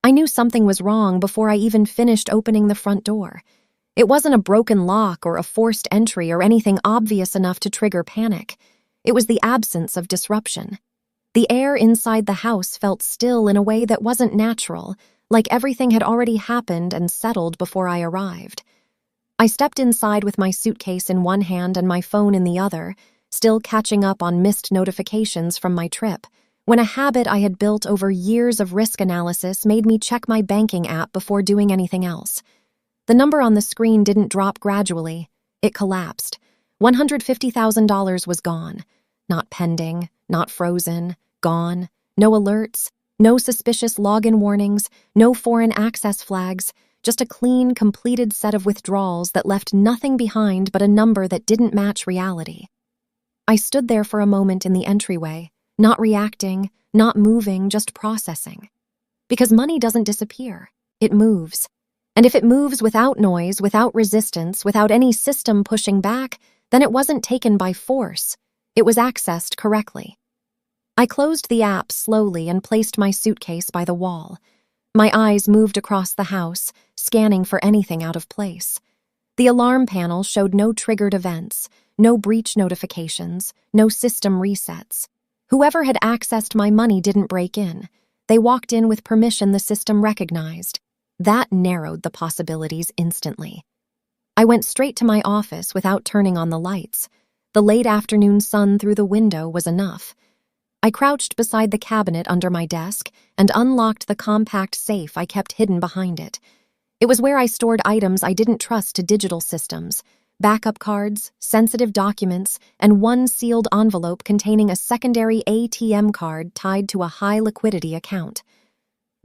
I knew something was wrong before I even finished opening the front door. It wasn't a broken lock or a forced entry or anything obvious enough to trigger panic. It was the absence of disruption. The air inside the house felt still in a way that wasn't natural, like everything had already happened and settled before I arrived. I stepped inside with my suitcase in one hand and my phone in the other, still catching up on missed notifications from my trip, when a habit I had built over years of risk analysis made me check my banking app before doing anything else. The number on the screen didn't drop gradually. It collapsed. $150,000 was gone. Not pending, not frozen, gone. No alerts, no suspicious login warnings, no foreign access flags, just a clean, completed set of withdrawals that left nothing behind but a number that didn't match reality. I stood there for a moment in the entryway, not reacting, not moving, just processing. Because money doesn't disappear, it moves. And if it moves without noise, without resistance, without any system pushing back, then it wasn't taken by force. It was accessed correctly. I closed the app slowly and placed my suitcase by the wall. My eyes moved across the house, scanning for anything out of place. The alarm panel showed no triggered events, no breach notifications, no system resets. Whoever had accessed my money didn't break in. They walked in with permission the system recognized. That narrowed the possibilities instantly. I went straight to my office without turning on the lights. The late afternoon sun through the window was enough. I crouched beside the cabinet under my desk and unlocked the compact safe I kept hidden behind it. It was where I stored items I didn't trust to digital systems, backup cards, sensitive documents, and one sealed envelope containing a secondary ATM card tied to a high-liquidity account.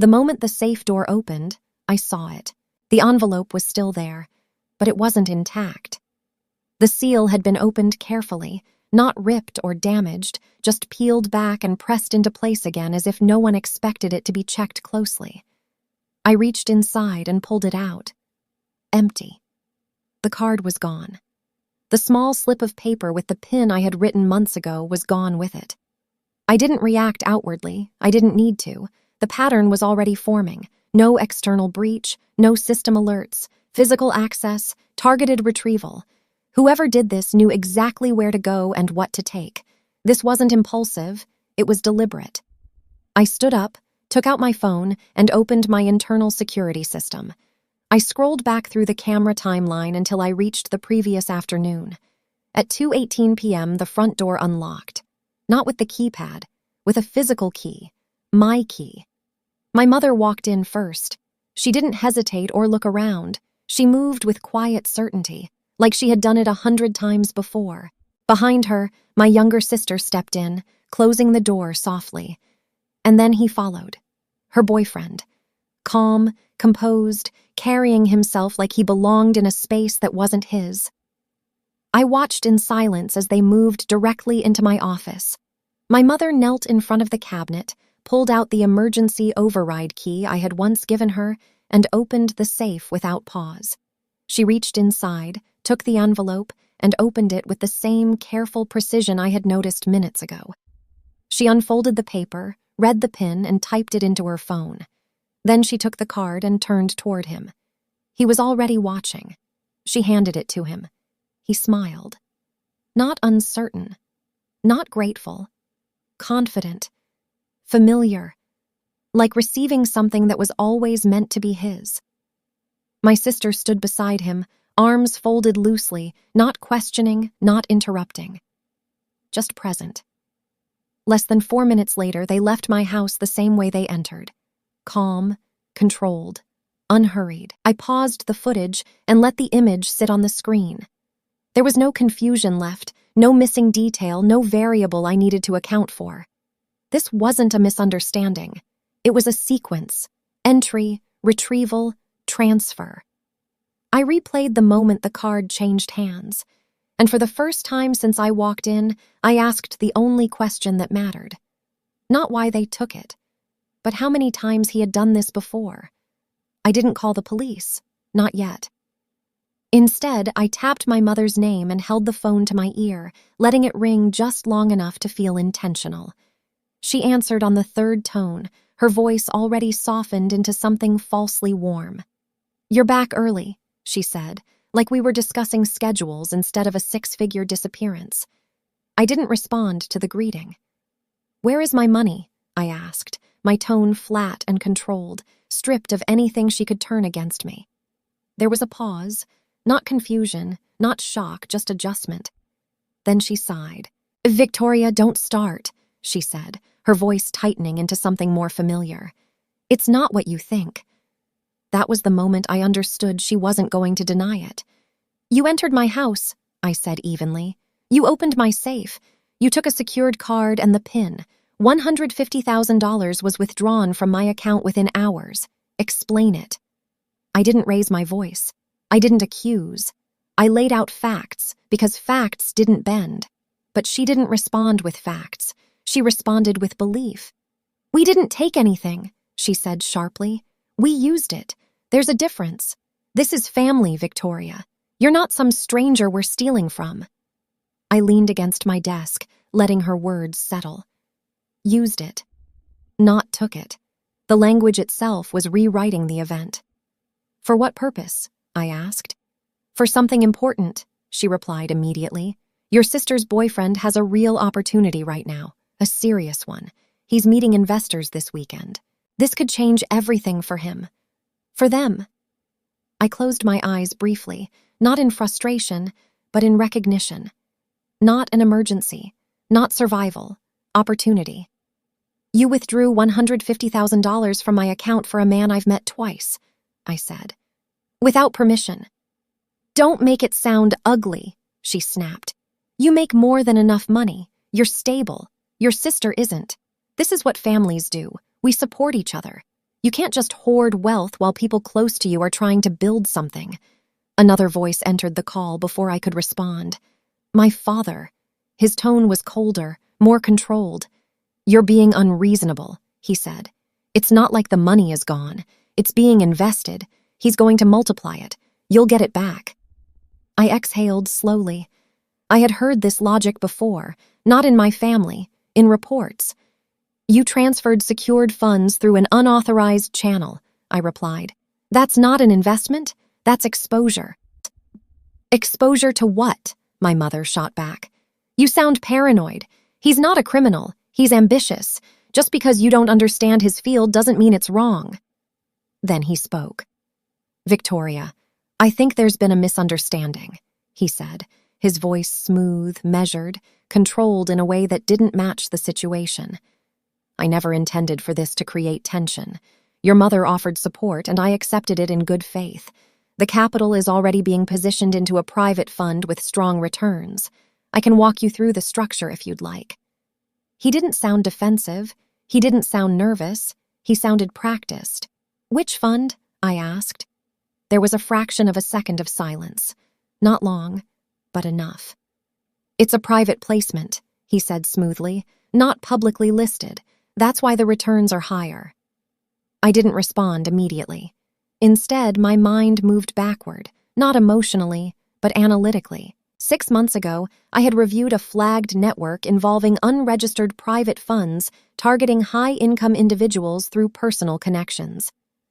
The moment the safe door opened, I saw it. The envelope was still there, but it wasn't intact. The seal had been opened carefully, not ripped or damaged, just peeled back and pressed into place again as if no one expected it to be checked closely. I reached inside and pulled it out. Empty. The card was gone. The small slip of paper with the pin I had written months ago was gone with it. I didn't react outwardly. I didn't need to. The pattern was already forming. No external breach, no system alerts, physical access, targeted retrieval. Whoever did this knew exactly where to go and what to take. This wasn't impulsive, it was deliberate. I stood up, took out my phone, and opened my internal security system. I scrolled back through the camera timeline until I reached the previous afternoon. At 2:18 p.m., the front door unlocked. Not with the keypad, with a physical key. My key. My mother walked in first. She didn't hesitate or look around. She moved with quiet certainty, like she had done it 100 times before. Behind her, my younger sister stepped in, closing the door softly. And then he followed. Her boyfriend. Calm, composed, carrying himself like he belonged in a space that wasn't his. I watched in silence as they moved directly into my office. My mother knelt in front of the cabinet, pulled out the emergency override key I had once given her, and opened the safe without pause. She reached inside, took the envelope, and opened it with the same careful precision I had noticed minutes ago. She unfolded the paper, read the pin, and typed it into her phone. Then she took the card and turned toward him. He was already watching. She handed it to him. He smiled. Not uncertain. Not grateful. Confident. Familiar. Like receiving something that was always meant to be his. My sister stood beside him, arms folded loosely, not questioning, not interrupting. Just present. Less than 4 minutes later, they left my house the same way they entered. Calm, controlled, unhurried. I paused the footage and let the image sit on the screen. There was no confusion left, no missing detail, no variable I needed to account for. This wasn't a misunderstanding. It was a sequence. Entry, retrieval, transfer. I replayed the moment the card changed hands, and for the first time since I walked in, I asked the only question that mattered. Not why they took it, but how many times he had done this before. I didn't call the police, not yet. Instead, I tapped my mother's name and held the phone to my ear, letting it ring just long enough to feel intentional. She answered on the third tone, her voice already softened into something falsely warm. "You're back early," she said, like we were discussing schedules instead of a six-figure disappearance. I didn't respond to the greeting. "Where is my money?" I asked, my tone flat and controlled, stripped of anything she could turn against me. There was a pause, not confusion, not shock, just adjustment. Then she sighed. "Victoria, don't start," she said, her voice tightening into something more familiar. "It's not what you think." That was the moment I understood she wasn't going to deny it. "You entered my house," I said evenly. "You opened my safe. You took a secured card and the PIN. $150,000 was withdrawn from my account within hours. Explain it." I didn't raise my voice. I didn't accuse. I laid out facts because facts didn't bend. But she didn't respond with facts. She responded with belief. "We didn't take anything," she said sharply. "We used it. There's a difference. This is family, Victoria. You're not some stranger we're stealing from." I leaned against my desk, letting her words settle. Used it. Not took it. The language itself was rewriting the event. "For what purpose?" I asked. "For something important," she replied immediately. "Your sister's boyfriend has a real opportunity right now, a serious one. He's meeting investors this weekend. This could change everything for him. For them." I closed my eyes briefly, not in frustration, but in recognition. Not an emergency, not survival, opportunity. "You withdrew $150,000 from my account for a man I've met twice," I said. "Without permission." "Don't make it sound ugly," she snapped. "You make more than enough money. You're stable. Your sister isn't. This is what families do. We support each other. You can't just hoard wealth while people close to you are trying to build something." Another voice entered the call before I could respond. My father. His tone was colder, more controlled. "You're being unreasonable," he said. "It's not like the money is gone. It's being invested. He's going to multiply it. You'll get it back." I exhaled slowly. I had heard this logic before, not in my family, in reports. "You transferred secured funds through an unauthorized channel," I replied. "That's not an investment. That's exposure." "Exposure to what?" my mother shot back. "You sound paranoid. He's not a criminal. He's ambitious. Just because you don't understand his field doesn't mean it's wrong." Then he spoke. "Victoria, I think there's been a misunderstanding," he said, his voice smooth, measured, controlled in a way that didn't match the situation. "I never intended for this to create tension. Your mother offered support, and I accepted it in good faith. The capital is already being positioned into a private fund with strong returns. I can walk you through the structure if you'd like." He didn't sound defensive. He didn't sound nervous. He sounded practiced. "Which fund?" I asked. There was a fraction of a second of silence. Not long, but enough. "It's a private placement," he said smoothly, "not publicly listed. That's why the returns are higher." I didn't respond immediately. Instead, my mind moved backward, not emotionally, but analytically. 6 months ago, I had reviewed a flagged network involving unregistered private funds targeting high-income individuals through personal connections.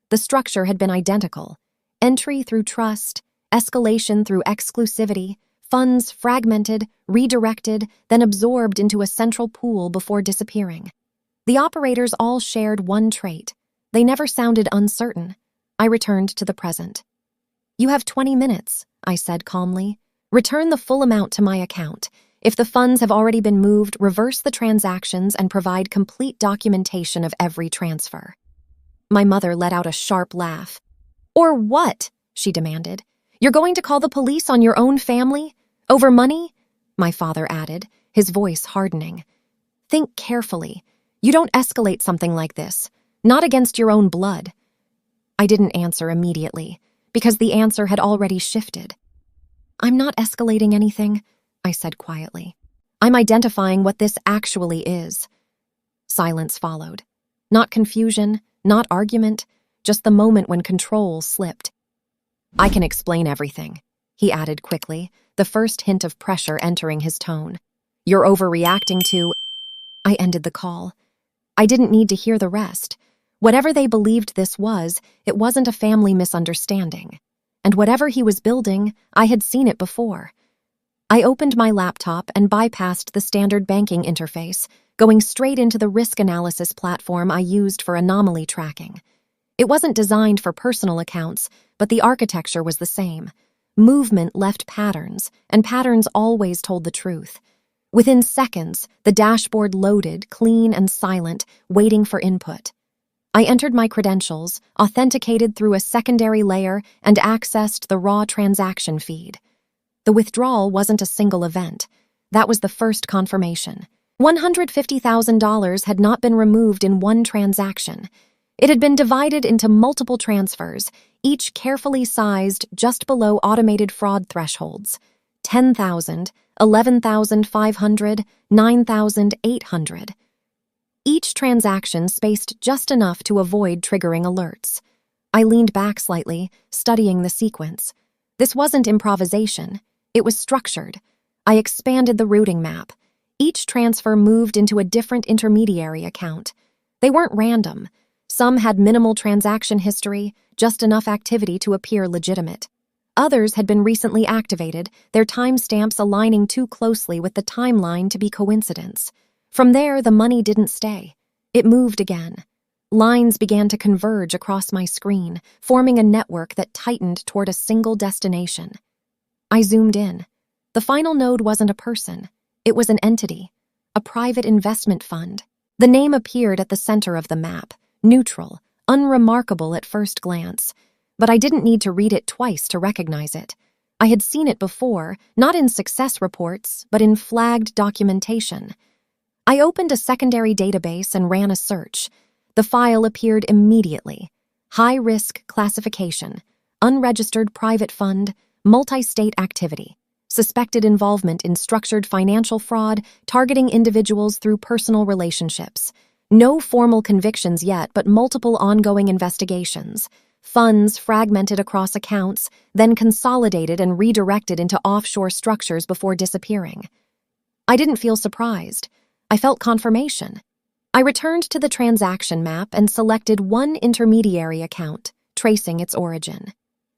The structure had been identical. Entry through trust, escalation through exclusivity, funds fragmented, redirected, then absorbed into a central pool before disappearing. The operators all shared one trait. They never sounded uncertain. I returned to the present. "You have 20 minutes, I said calmly. "Return the full amount to my account. If the funds have already been moved, reverse the transactions and provide complete documentation of every transfer." My mother let out a sharp laugh. "Or what?" she demanded. "You're going to call the police on your own family? Over money?" My father added, his voice hardening. "Think carefully. You don't escalate something like this. Not against your own blood." I didn't answer immediately, because the answer had already shifted. "I'm not escalating anything," I said quietly. "I'm identifying what this actually is." Silence followed. Not confusion, not argument, just the moment when control slipped. "I can explain everything," he added quickly, the first hint of pressure entering his tone. "You're overreacting to—" I ended the call. I didn't need to hear the rest. Whatever they believed this was, it wasn't a family misunderstanding. And whatever he was building, I had seen it before. I opened my laptop and bypassed the standard banking interface, going straight into the risk analysis platform I used for anomaly tracking. It wasn't designed for personal accounts, but the architecture was the same. Movement left patterns, and patterns always told the truth. Within seconds, the dashboard loaded, clean and silent, waiting for input. I entered my credentials, authenticated through a secondary layer, and accessed the raw transaction feed. The withdrawal wasn't a single event. That was the first confirmation. $150,000 had not been removed in one transaction. It had been divided into multiple transfers, each carefully sized just below automated fraud thresholds. 10,000, 11,500, 9,800. Each transaction spaced just enough to avoid triggering alerts. I leaned back slightly, studying the sequence. This wasn't improvisation. It was structured. I expanded the routing map. Each transfer moved into a different intermediary account. They weren't random. Some had minimal transaction history, just enough activity to appear legitimate. Others had been recently activated, their timestamps aligning too closely with the timeline to be coincidence. From there, the money didn't stay. It moved again. Lines began to converge across my screen, forming a network that tightened toward a single destination. I zoomed in. The final node wasn't a person. It was an entity, a private investment fund. The name appeared at the center of the map, neutral, unremarkable at first glance. But I didn't need to read it twice to recognize it. I had seen it before, not in success reports, but in flagged documentation. I opened a secondary database and ran a search. The file appeared immediately. High-risk classification, unregistered private fund, multi-state activity, suspected involvement in structured financial fraud, targeting individuals through personal relationships. No formal convictions yet, but multiple ongoing investigations. Funds fragmented across accounts, then consolidated and redirected into offshore structures before disappearing. I didn't feel surprised. I felt confirmation. I returned to the transaction map and selected one intermediary account, tracing its origin.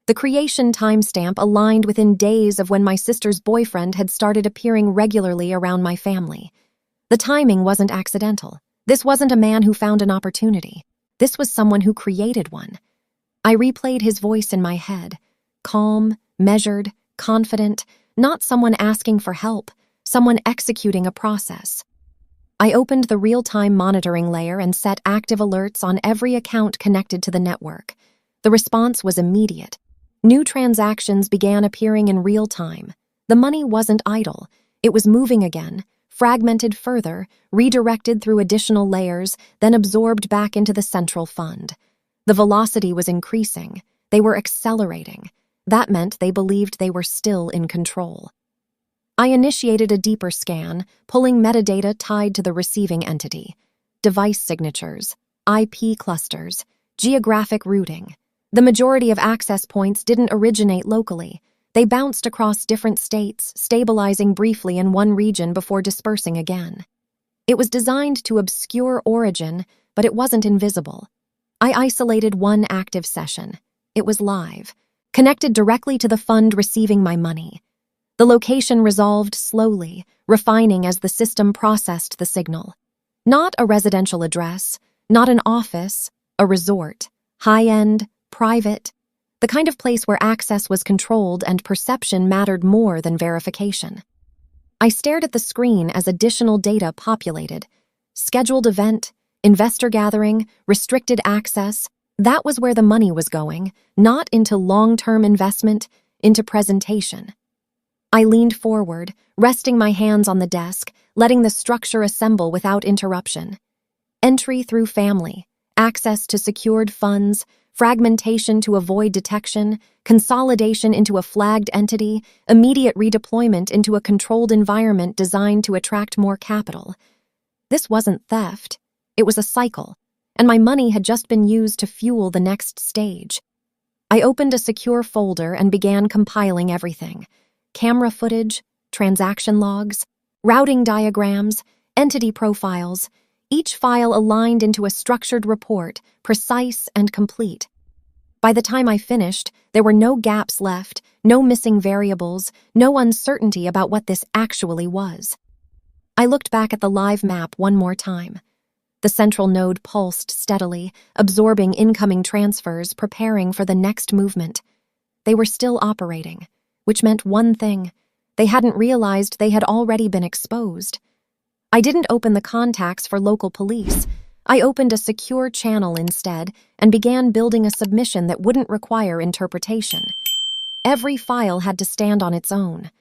The creation timestamp aligned within days of when my sister's boyfriend had started appearing regularly around my family. The timing wasn't accidental. This wasn't a man who found an opportunity. This was someone who created one. I replayed his voice in my head, calm, measured, confident, not someone asking for help, someone executing a process. I opened the real-time monitoring layer and set active alerts on every account connected to the network. The response was immediate. New transactions began appearing in real time. The money wasn't idle. It was moving again, fragmented further, redirected through additional layers, then absorbed back into the central fund. The velocity was increasing. They were accelerating. That meant they believed they were still in control. I initiated a deeper scan, pulling metadata tied to the receiving entity. Device signatures, IP clusters, geographic routing. The majority of access points didn't originate locally. They bounced across different states, stabilizing briefly in one region before dispersing again. It was designed to obscure origin, but it wasn't invisible. I isolated one active session. It was live, connected directly to the fund receiving my money. The location resolved slowly, refining as the system processed the signal. Not a residential address, not an office, a resort, high-end, private, the kind of place where access was controlled and perception mattered more than verification. I stared at the screen as additional data populated. Scheduled event, investor gathering, restricted access. That was where the money was going, not into long-term investment, into presentation. I leaned forward, resting my hands on the desk, letting the structure assemble without interruption. Entry through family, access to secured funds, fragmentation to avoid detection, consolidation into a flagged entity, immediate redeployment into a controlled environment designed to attract more capital. This wasn't theft. It was a cycle, and my money had just been used to fuel the next stage. I opened a secure folder and began compiling everything. Camera footage, transaction logs, routing diagrams, entity profiles. each file aligned into a structured report, precise and complete. By the time I finished, there were no gaps left, no missing variables, no uncertainty about what this actually was. I looked back at the live map one more time. The central node pulsed steadily, absorbing incoming transfers, preparing for the next movement. They were still operating, which meant one thing: they hadn't realized they had already been exposed. I didn't open the contacts for local police. I opened a secure channel instead and began building a submission that wouldn't require interpretation. Every file had to stand on its own.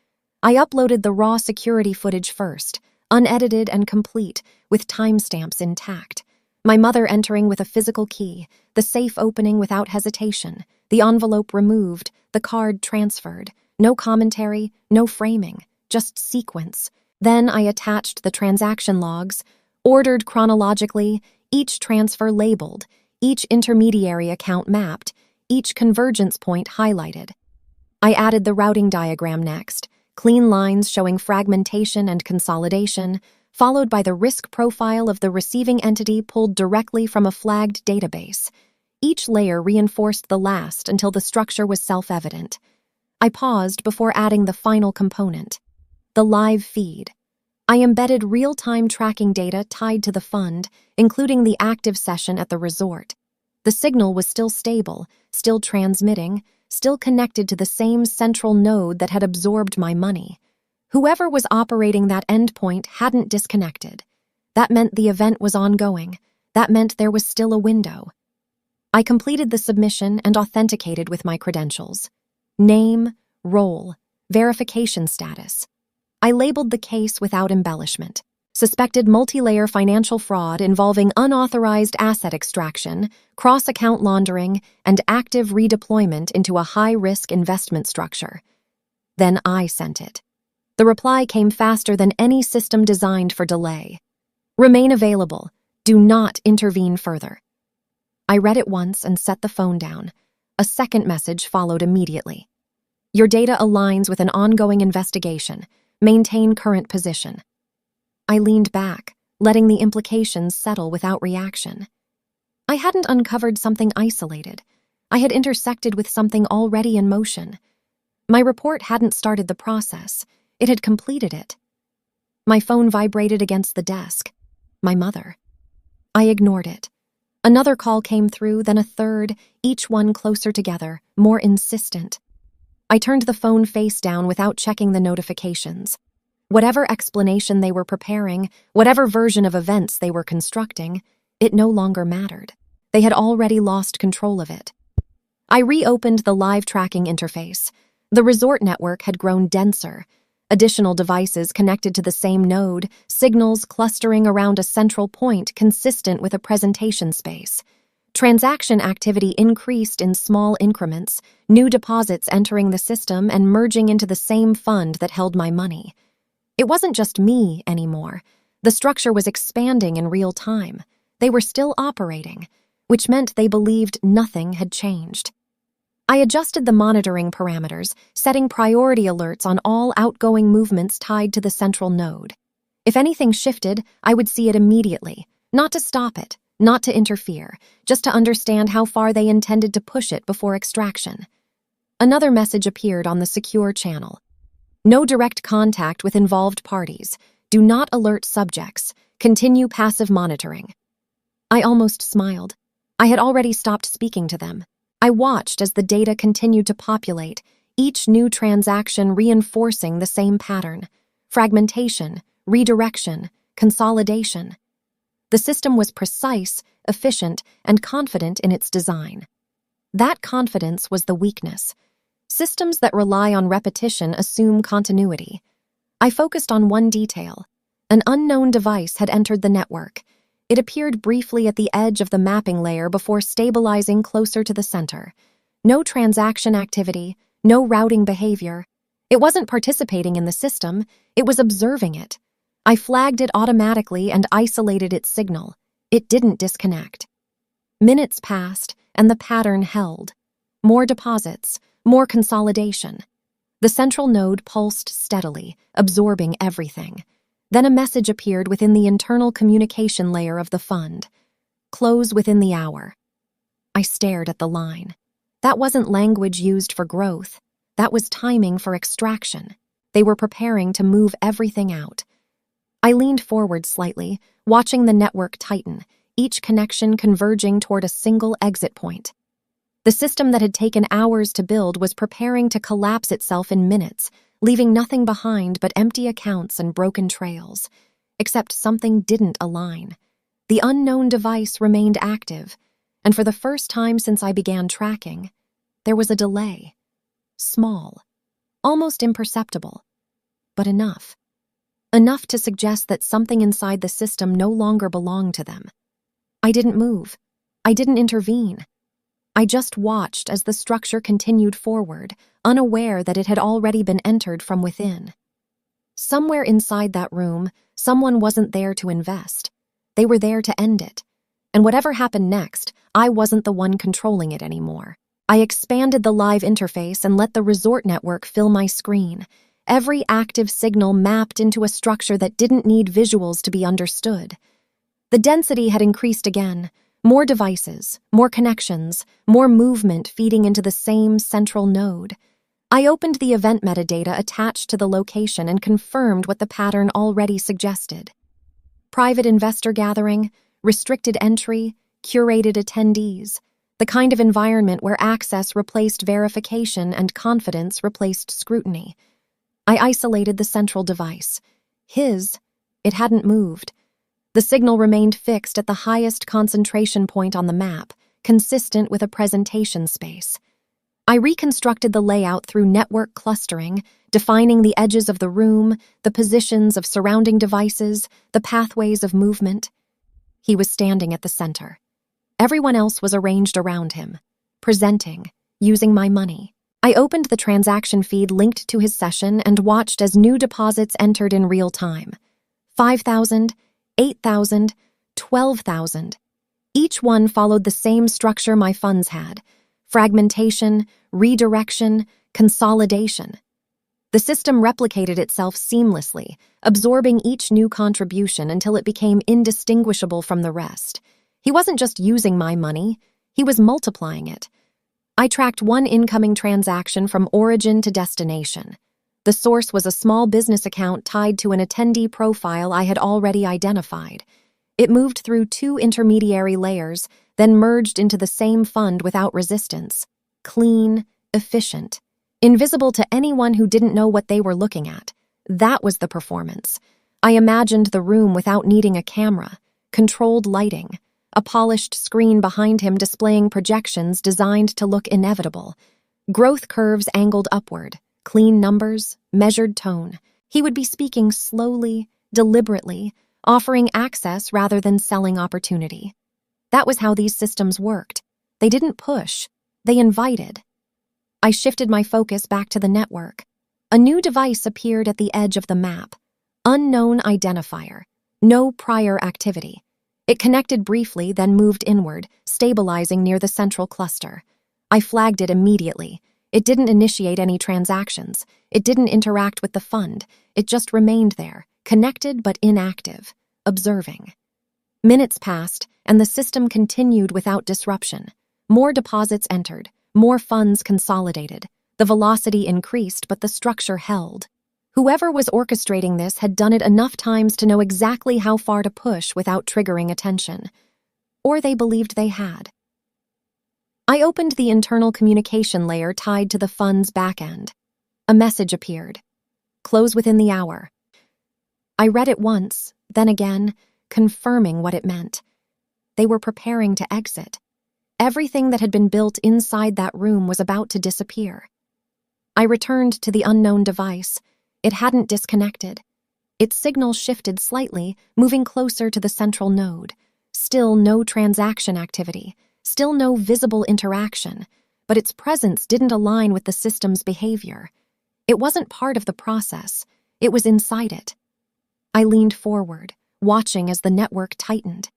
I uploaded the raw security footage first, unedited and complete, with timestamps intact. My mother entering with a physical key, the safe opening without hesitation, the envelope removed, the card transferred. No commentary, no framing, just sequence. Then I attached the transaction logs, ordered chronologically, each transfer labeled, each intermediary account mapped, each convergence point highlighted. I added the routing diagram next, clean lines showing fragmentation and consolidation, followed by the risk profile of the receiving entity pulled directly from a flagged database. Each layer reinforced the last until the structure was self-evident. I paused before adding the final component, the live feed. I embedded real-time tracking data tied to the fund, including the active session at the resort. The signal was still stable, still transmitting, still connected to the same central node that had absorbed my money. Whoever was operating that endpoint hadn't disconnected. That meant the event was ongoing. That meant there was still a window. I completed the submission and authenticated with my credentials. Name, role, verification status. I labeled the case without embellishment. Suspected multi-layer financial fraud involving unauthorized asset extraction, cross-account laundering, and active redeployment into a high-risk investment structure. Then I sent it. The reply came faster than any system designed for delay. Remain available. Do not intervene further. I read it once and set the phone down. A second message followed immediately. Your data aligns with an ongoing investigation. Maintain current position. I leaned back, letting the implications settle without reaction. I hadn't uncovered something isolated. I had intersected with something already in motion. My report hadn't started the process. It had completed it. My phone vibrated against the desk. My mother. I ignored it. Another call came through, then a third, each one closer together, more insistent. I turned the phone face down without checking the notifications. Whatever explanation they were preparing, whatever version of events they were constructing, it no longer mattered. They had already lost control of it. I reopened the live tracking interface. The resort network had grown denser. Additional devices connected to the same node, signals clustering around a central point consistent with a presentation space. Transaction activity increased in small increments, new deposits entering the system and merging into the same fund that held my money. It wasn't just me anymore. The structure was expanding in real time. They were still operating, which meant they believed nothing had changed. I adjusted the monitoring parameters, setting priority alerts on all outgoing movements tied to the central node. If anything shifted, I would see it immediately, not to stop it, not to interfere, just to understand how far they intended to push it before extraction. Another message appeared on the secure channel. No direct contact with involved parties. Do not alert subjects. Continue passive monitoring. I almost smiled. I had already stopped speaking to them. I watched as the data continued to populate, each new transaction reinforcing the same pattern: fragmentation, redirection, consolidation. The system was precise, efficient, and confident in its design. That confidence was the weakness. Systems that rely on repetition assume continuity. I focused on one detail. An unknown device had entered the network. It appeared briefly at the edge of the mapping layer before stabilizing closer to the center. No transaction activity, no routing behavior. It wasn't participating in the system, it was observing it. I flagged it automatically and isolated its signal. It didn't disconnect. Minutes passed, and the pattern held. More deposits, more consolidation. The central node pulsed steadily, absorbing everything. Then a message appeared within the internal communication layer of the fund. Close within the hour. I stared at the line. That wasn't language used for growth. That was timing for extraction. They were preparing to move everything out. I leaned forward slightly, watching the network tighten, each connection converging toward a single exit point. The system that had taken hours to build was preparing to collapse itself in minutes, leaving nothing behind but empty accounts and broken trails. Except something didn't align. The unknown device remained active, and for the first time since I began tracking, there was a delay. Small, almost imperceptible, but enough. Enough to suggest that something inside the system no longer belonged to them. I didn't move. I didn't intervene. I just watched as the structure continued forward, unaware that it had already been entered from within. Somewhere inside that room, someone wasn't there to invest. They were there to end it. And whatever happened next, I wasn't the one controlling it anymore. I expanded the live interface and let the resort network fill my screen. Every active signal mapped into a structure that didn't need visuals to be understood. The density had increased again. More devices, more connections, more movement feeding into the same central node. I opened the event metadata attached to the location and confirmed what the pattern already suggested. Private investor gathering, restricted entry, curated attendees. The kind of environment where access replaced verification and confidence replaced scrutiny. I isolated the central device. It hadn't moved. The signal remained fixed at the highest concentration point on the map, consistent with a presentation space. I reconstructed the layout through network clustering, defining the edges of the room, the positions of surrounding devices, the pathways of movement. He was standing at the center. Everyone else was arranged around him, presenting, using my money. I opened the transaction feed linked to his session and watched as new deposits entered in real time. 5,000, 8,000, 12,000. Each one followed the same structure my funds had: fragmentation, redirection, consolidation. The system replicated itself seamlessly, absorbing each new contribution until it became indistinguishable from the rest. He wasn't just using my money, he was multiplying it. I tracked one incoming transaction from origin to destination. The source was a small business account tied to an attendee profile I had already identified. It moved through 2 intermediary layers, then merged into the same fund without resistance. Clean, efficient, invisible to anyone who didn't know what they were looking at. That was the performance. I imagined the room without needing a camera, controlled lighting, a polished screen behind him displaying projections designed to look inevitable. Growth curves angled upward, clean numbers, measured tone. He would be speaking slowly, deliberately, offering access rather than selling opportunity. That was how these systems worked. They didn't push, they invited. I shifted my focus back to the network. A new device appeared at the edge of the map. Unknown identifier. No prior activity. It connected briefly, then moved inward, stabilizing near the central cluster. I flagged it immediately. It didn't initiate any transactions. It didn't interact with the fund. It just remained there, connected but inactive, observing. Minutes passed, and the system continued without disruption. More deposits entered. More funds consolidated. The velocity increased, but the structure held. Whoever was orchestrating this had done it enough times to know exactly how far to push without triggering attention. Or they believed they had. I opened the internal communication layer tied to the fund's backend. A message appeared. Close within the hour. I read it once, then again, confirming what it meant. They were preparing to exit. Everything that had been built inside that room was about to disappear. I returned to the unknown device. It hadn't disconnected. Its signal shifted slightly, moving closer to the central node. Still no transaction activity. Still no visible interaction. But its presence didn't align with the system's behavior. It wasn't part of the process. It was inside it. I leaned forward, watching as the network tightened.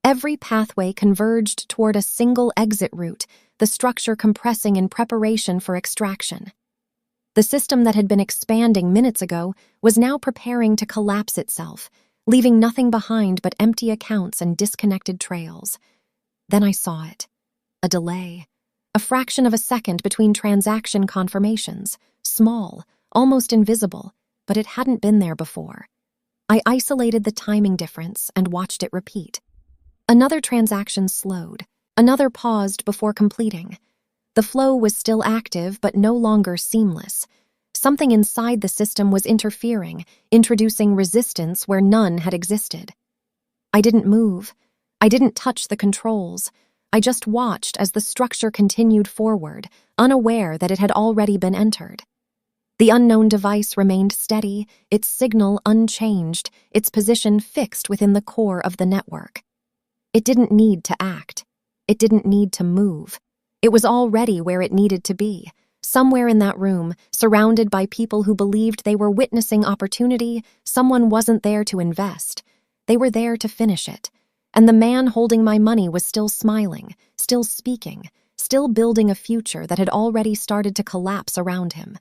Every pathway converged toward a single exit route, the structure compressing in preparation for extraction. The system that had been expanding minutes ago was now preparing to collapse itself, leaving nothing behind but empty accounts and disconnected trails. Then I saw it. A delay. A fraction of a second between transaction confirmations. Small, almost invisible, but it hadn't been there before. I isolated the timing difference and watched it repeat. Another transaction slowed. Another paused before completing. The flow was still active, but no longer seamless. Something inside the system was interfering, introducing resistance where none had existed. I didn't move. I didn't touch the controls. I just watched as the structure continued forward, unaware that it had already been entered. The unknown device remained steady, its signal unchanged, its position fixed within the core of the network. It didn't need to act. It didn't need to move. It was already where it needed to be, somewhere in that room, surrounded by people who believed they were witnessing opportunity. Someone wasn't there to invest. They were there to finish it. And the man holding my money was still smiling, still speaking, still building a future that had already started to collapse around him.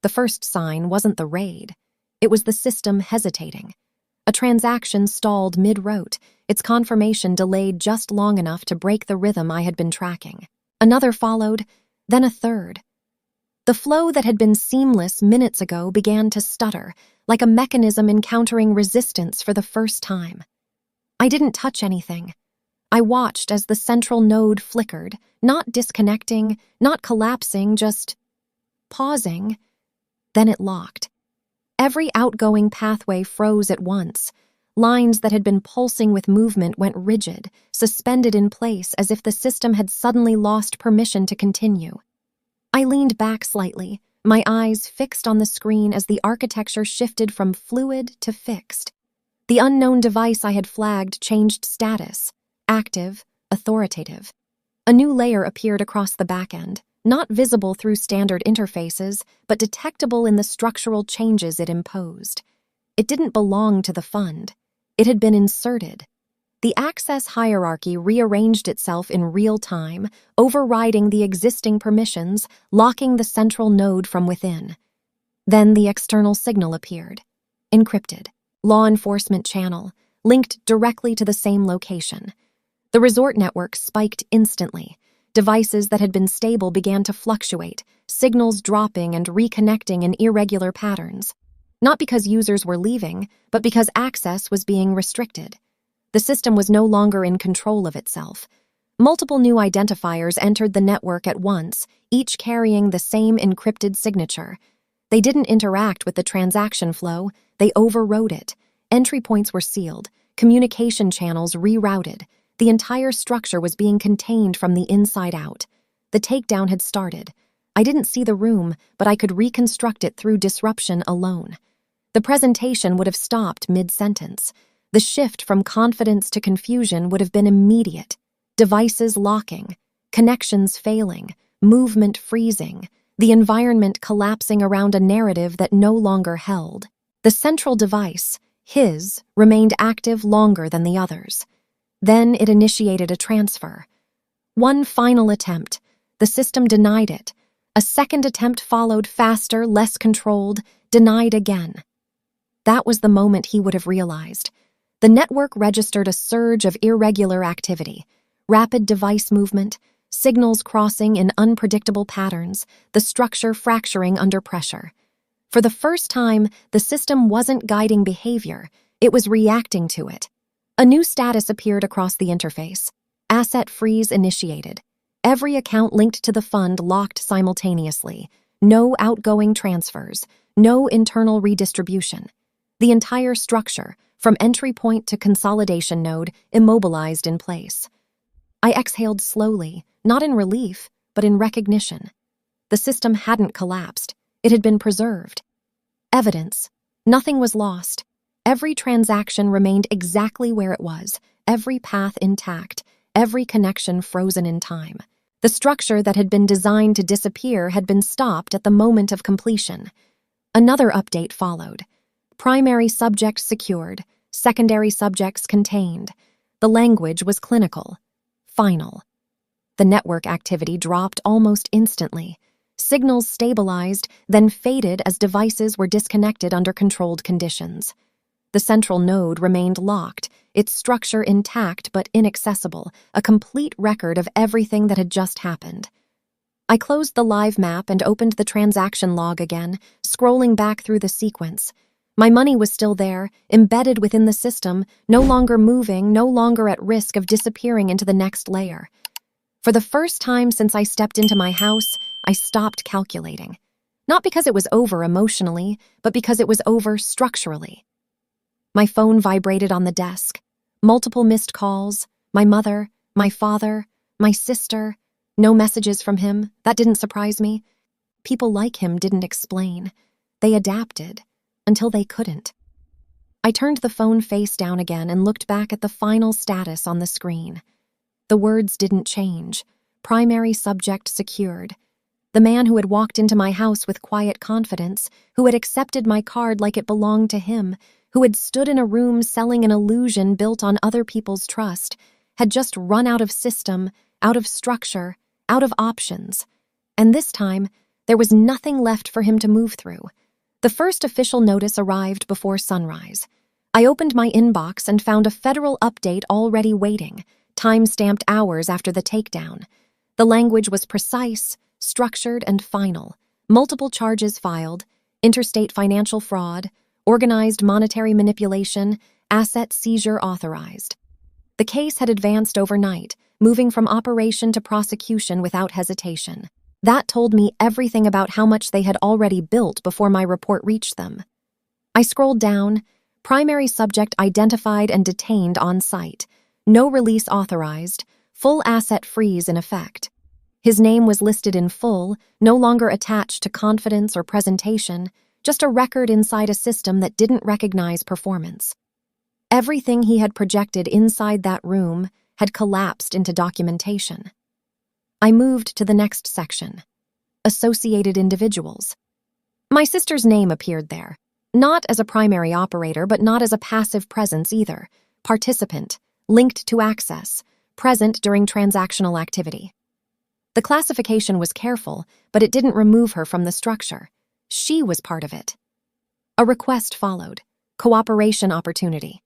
The first sign wasn't the raid. It was the system hesitating. A transaction stalled mid-route, its confirmation delayed just long enough to break the rhythm I had been tracking. Another followed, then a third. The flow that had been seamless minutes ago began to stutter, like a mechanism encountering resistance for the first time. I didn't touch anything. I watched as the central node flickered, not disconnecting, not collapsing, just pausing. Then it locked. Every outgoing pathway froze at once. Lines that had been pulsing with movement went rigid, suspended in place as if the system had suddenly lost permission to continue. I leaned back slightly, my eyes fixed on the screen as the architecture shifted from fluid to fixed. The unknown device I had flagged changed status, active, authoritative. A new layer appeared across the back end, not visible through standard interfaces, but detectable in the structural changes it imposed. It didn't belong to the fund. It had been inserted. The access hierarchy rearranged itself in real time, overriding the existing permissions, locking the central node from within. Then the external signal appeared. Encrypted. Law enforcement channel, linked directly to the same location. The resort network spiked instantly. Devices that had been stable began to fluctuate, signals dropping and reconnecting in irregular patterns. Not because users were leaving, but because access was being restricted. The system was no longer in control of itself. Multiple new identifiers entered the network at once, each carrying the same encrypted signature. They didn't interact with the transaction flow, they overrode it. Entry points were sealed, communication channels rerouted. The entire structure was being contained from the inside out. The takedown had started. I didn't see the room, but I could reconstruct it through disruption alone. The presentation would have stopped mid-sentence. The shift from confidence to confusion would have been immediate. Devices locking, connections failing, movement freezing, the environment collapsing around a narrative that no longer held. The central device, his, remained active longer than the others. Then it initiated a transfer. One final attempt. The system denied it. A second attempt followed, faster, less controlled, denied again. That was the moment he would have realized. The network registered a surge of irregular activity, rapid device movement, signals crossing in unpredictable patterns, the structure fracturing under pressure. For the first time, the system wasn't guiding behavior, it was reacting to it. A new status appeared across the interface. Asset freeze initiated. Every account linked to the fund locked simultaneously. No outgoing transfers, no internal redistribution. The entire structure, from entry point to consolidation node, immobilized in place. I exhaled slowly, not in relief, but in recognition. The system hadn't collapsed. It had been preserved. Evidence. Nothing was lost. Every transaction remained exactly where it was, every path intact, every connection frozen in time. The structure that had been designed to disappear had been stopped at the moment of completion. Another update followed. Primary subject secured, secondary subjects contained. The language was clinical. Final. The network activity dropped almost instantly. Signals stabilized, then faded as devices were disconnected under controlled conditions. The central node remained locked, its structure intact but inaccessible, a complete record of everything that had just happened. I closed the live map and opened the transaction log again, scrolling back through the sequence. My money was still there, embedded within the system, no longer moving, no longer at risk of disappearing into the next layer. For the first time since I stepped into my house, I stopped calculating. Not because it was over emotionally, but because it was over structurally. My phone vibrated on the desk. Multiple missed calls. My mother, my father, my sister. No messages from him. That didn't surprise me. People like him didn't explain. They adapted. Until they couldn't. I turned the phone face down again and looked back at the final status on the screen. The words didn't change. Primary subject secured. The man who had walked into my house with quiet confidence, who had accepted my card like it belonged to him, who had stood in a room selling an illusion built on other people's trust, had just run out of system, out of structure, out of options. And this time, there was nothing left for him to move through. The first official notice arrived before sunrise. I opened my inbox and found a federal update already waiting, time-stamped hours after the takedown. The language was precise, structured, and final. Multiple charges filed, interstate financial fraud, organized monetary manipulation, asset seizure authorized. The case had advanced overnight, moving from operation to prosecution without hesitation. That told me everything about how much they had already built before my report reached them. I scrolled down, primary subject identified and detained on site, no release authorized, full asset freeze in effect. His name was listed in full, no longer attached to confidence or presentation, just a record inside a system that didn't recognize performance. Everything he had projected inside that room had collapsed into documentation. I moved to the next section. Associated individuals. My sister's name appeared there. Not as a primary operator, but not as a passive presence either. Participant, linked to access, present during transactional activity. The classification was careful, but it didn't remove her from the structure. She was part of it. A request followed. Cooperation opportunity.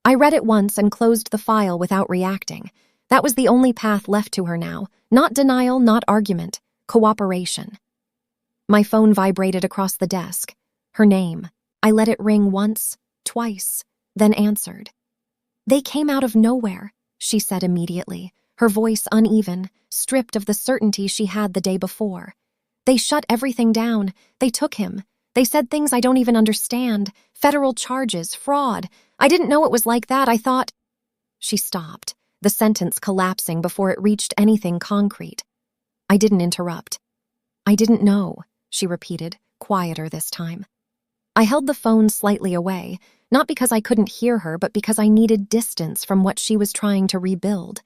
I read it once and closed the file without reacting. That was the only path left to her now. Not denial, not argument. Cooperation. My phone vibrated across the desk. Her name. I let it ring once, twice, then answered. They came out of nowhere, she said immediately, her voice uneven, stripped of the certainty she had the day before. They shut everything down. They took him. They said things I don't even understand. Federal charges, fraud. I didn't know it was like that. I thought... She stopped, the sentence collapsing before it reached anything concrete. I didn't interrupt. I didn't know, she repeated, quieter this time. I held the phone slightly away, not because I couldn't hear her, but because I needed distance from what she was trying to rebuild.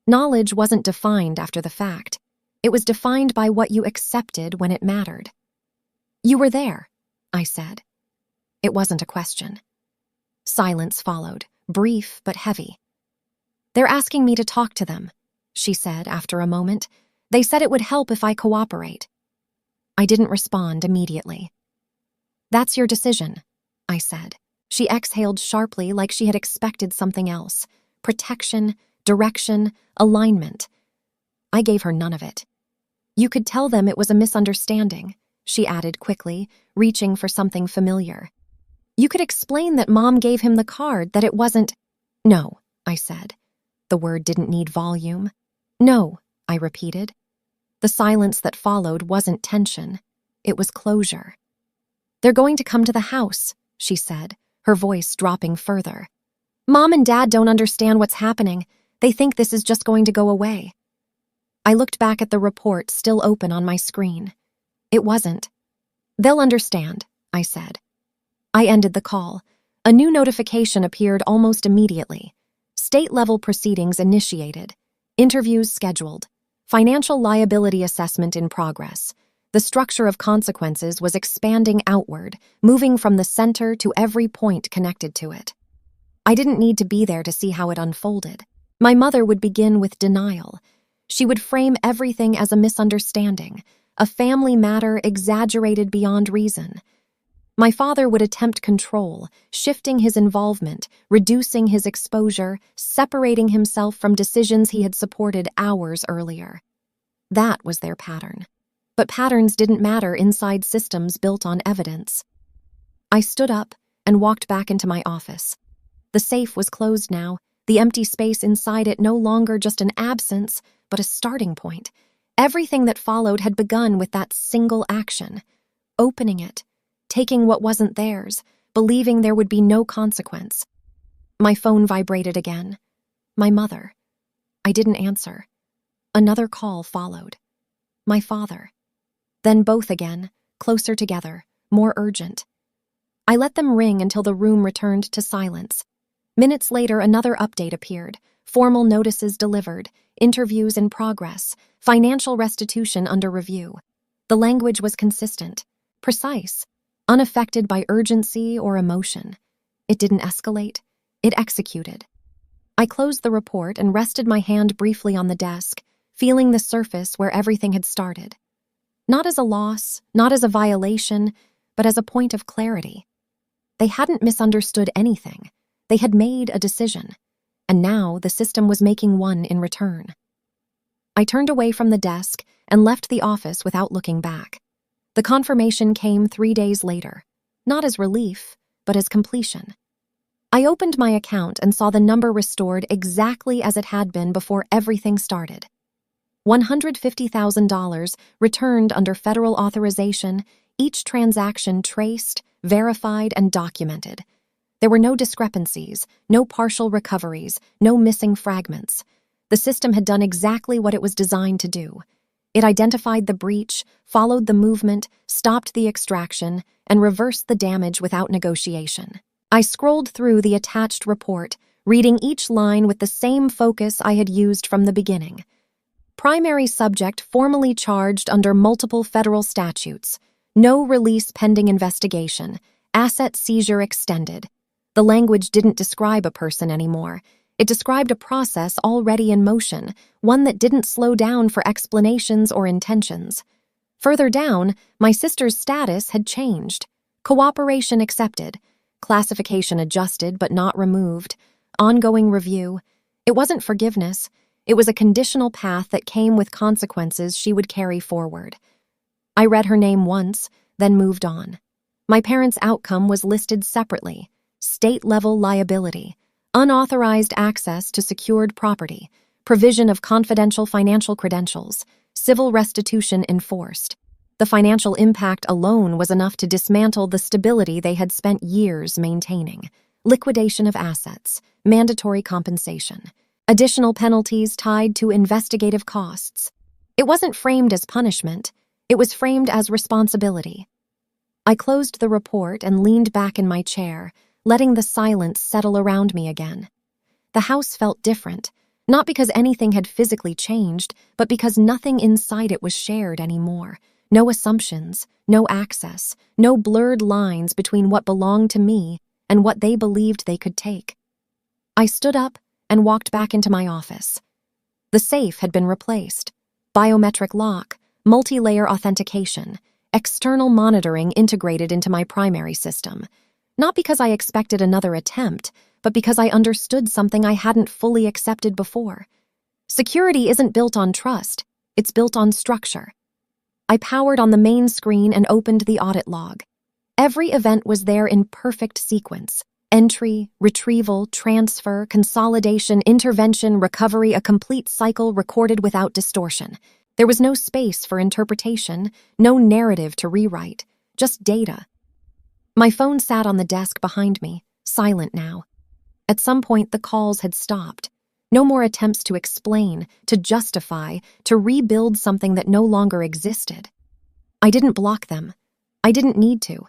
Knowledge wasn't defined after the fact. It was defined by what you accepted when it mattered. You were there, I said. It wasn't a question. Silence followed, brief but heavy. They're asking me to talk to them, she said after a moment. They said it would help if I cooperate. I didn't respond immediately. That's your decision, I said. She exhaled sharply like she had expected something else. Protection, direction, alignment. I gave her none of it. You could tell them it was a misunderstanding, she added quickly, reaching for something familiar. You could explain that Mom gave him the card, that it wasn't... No, I said. The word didn't need volume. No, I repeated. The silence that followed wasn't tension. It was closure. They're going to come to the house, she said, her voice dropping further. Mom and Dad don't understand what's happening. They think this is just going to go away. I looked back at the report still open on my screen. It wasn't. They'll understand, I said. I ended the call. A new notification appeared almost immediately. State-level proceedings initiated. Interviews scheduled. Financial liability assessment in progress. The structure of consequences was expanding outward, moving from the center to every point connected to it. I didn't need to be there to see how it unfolded. My mother would begin with denial. She would frame everything as a misunderstanding, a family matter exaggerated beyond reason. My father would attempt control, shifting his involvement, reducing his exposure, separating himself from decisions he had supported hours earlier. That was their pattern. But patterns didn't matter inside systems built on evidence. I stood up and walked back into my office. The safe was closed now, the empty space inside it no longer just an absence, but a starting point. Everything that followed had begun with that single action. Opening it, taking what wasn't theirs, believing there would be no consequence. My phone vibrated again. My mother. I didn't answer. Another call followed. My father. Then both again, closer together, more urgent. I let them ring until the room returned to silence. Minutes later, another update appeared. Formal notices delivered, interviews in progress, financial restitution under review. The language was consistent, precise, unaffected by urgency or emotion. It didn't escalate. It executed. I closed the report and rested my hand briefly on the desk, feeling the surface where everything had started. Not as a loss, not as a violation, but as a point of clarity. They hadn't misunderstood anything. They had made a decision, and now the system was making one in return. I turned away from the desk and left the office without looking back. The confirmation came 3 days later, not as relief, but as completion. I opened my account and saw the number restored exactly as it had been before everything started. $150,000 returned under federal authorization, each transaction traced, verified, and documented. There were no discrepancies, no partial recoveries, no missing fragments. The system had done exactly what it was designed to do. It identified the breach, followed the movement, stopped the extraction, and reversed the damage without negotiation. I scrolled through the attached report, reading each line with the same focus I had used from the beginning. Primary subject formally charged under multiple federal statutes. No release pending investigation. Asset seizure extended. The language didn't describe a person anymore. It described a process already in motion, one that didn't slow down for explanations or intentions. Further down, my sister's status had changed. Cooperation accepted. Classification adjusted but not removed. Ongoing review. It wasn't forgiveness. It was a conditional path that came with consequences she would carry forward. I read her name once, then moved on. My parents' outcome was listed separately. State-level liability, unauthorized access to secured property, provision of confidential financial credentials, civil restitution enforced. The financial impact alone was enough to dismantle the stability they had spent years maintaining. Liquidation of assets, mandatory compensation, additional penalties tied to investigative costs. It wasn't framed as punishment. It was framed as responsibility. I closed the report and leaned back in my chair, letting the silence settle around me again. The house felt different, not because anything had physically changed, but because nothing inside it was shared anymore. No assumptions, no access, no blurred lines between what belonged to me and what they believed they could take. I stood up and walked back into my office. The safe had been replaced. Biometric lock, multi-layer authentication, external monitoring integrated into my primary system. Not because I expected another attempt, but because I understood something I hadn't fully accepted before. Security isn't built on trust, it's built on structure. I powered on the main screen and opened the audit log. Every event was there in perfect sequence. Entry, retrieval, transfer, consolidation, intervention, recovery, a complete cycle recorded without distortion. There was no space for interpretation, no narrative to rewrite, just data. My phone sat on the desk behind me, silent now. At some point, the calls had stopped. No more attempts to explain, to justify, to rebuild something that no longer existed. I didn't block them. I didn't need to.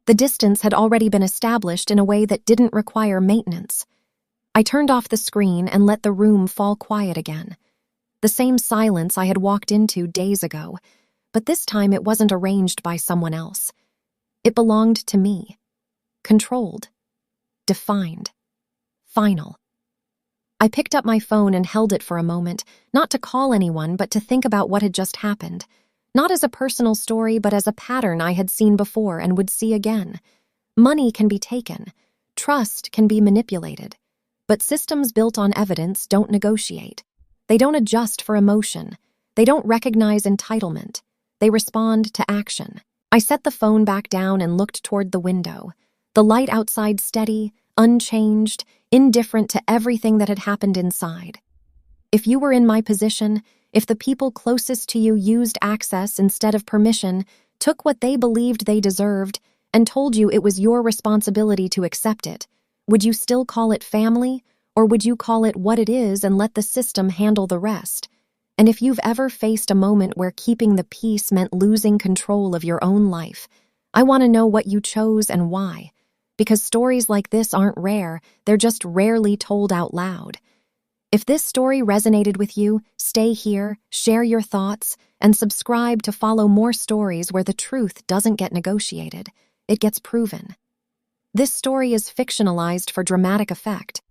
The distance had already been established in a way that didn't require maintenance. I turned off the screen and let the room fall quiet again. The same silence I had walked into days ago, but this time it wasn't arranged by someone else. It belonged to me. Controlled. Defined. Final. I picked up my phone and held it for a moment, not to call anyone, but to think about what had just happened. Not as a personal story, but as a pattern I had seen before and would see again. Money can be taken. Trust can be manipulated. But systems built on evidence don't negotiate. They don't adjust for emotion. They don't recognize entitlement. They respond to action. I set the phone back down and looked toward the window. The light outside steady, unchanged, indifferent to everything that had happened inside. If you were in my position, if the people closest to you used access instead of permission, took what they believed they deserved, and told you it was your responsibility to accept it, would you still call it family, or would you call it what it is and let the system handle the rest? And if you've ever faced a moment where keeping the peace meant losing control of your own life, I want to know what you chose and why. Because stories like this aren't rare, they're just rarely told out loud. If this story resonated with you, stay here, share your thoughts, and subscribe to follow more stories where the truth doesn't get negotiated, it gets proven. This story is fictionalized for dramatic effect,